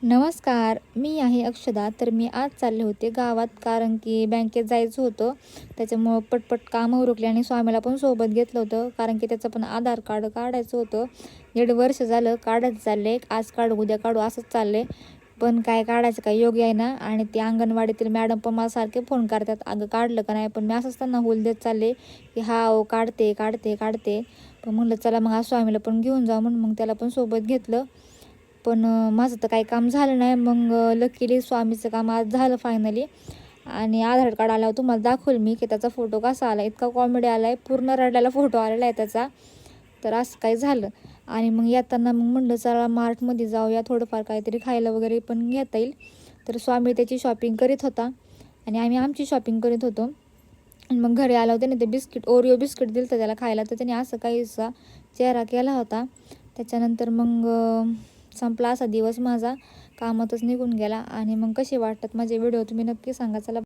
नमस्कार, मी आहे अक्षदा. तर मी आज चालले होते गावात, कारण की बँकेत जायचं होतं. त्याच्यामुळं पटपट कामं उरकली आणि स्वामीला पण सोबत घेतलं होतं, कारण की त्याचं पण आधार कार्ड काढायचं होतं. 1.5 वर्ष झालं काढत चालले, आज काढू उद्या काढू असंच चाललंय. पण काय काढायचं काय योग्य आहे ना. आणि ते अंगणवाडीतील मॅडम पण मला सारखे फोन करतात, अगं काढलं का नाही. पण मी असंच त्यांना होल देत चालले की हा हो काढते काढते काढते. पण म्हणलं चला मग आज स्वामीला पण घेऊन जाऊ, म्हणून मग त्याला पण सोबत घेतलं. पण माझं तर काही काम झालं नाही. मग लकीली स्वामीचं काम आज झालं फायनली. आणि आधार कार्ड आल्यावर तुम्हाला दाखवलं मी की त्याचा फोटो कसा आला. इतका कॉमेडी आला आहे, पूर्ण रडायला फोटो आलेला आहे त्याचा. तर असं काही झालं. आणि मग येताना मग म्हणलं चला मार्टमध्ये जाऊया, थोडंफार काहीतरी खायला वगैरे पण घेता येईल. तर स्वामी त्याची शॉपिंग करीत होता आणि आम्ही आमची शॉपिंग करीत होतो. आणि मग घरी आलं होतं ना, ते बिस्किट ओरिओ बिस्किट दिलं होतं त्याला खायला, तर त्याने असं काहीसा चेहरा केला होता. त्याच्यानंतर मग संपला असा दिवस माझा, कामातच निघून गेला. आणि मग कसे वाटतात माझे व्हिडिओ तुम्ही नक्की सांगा. चला.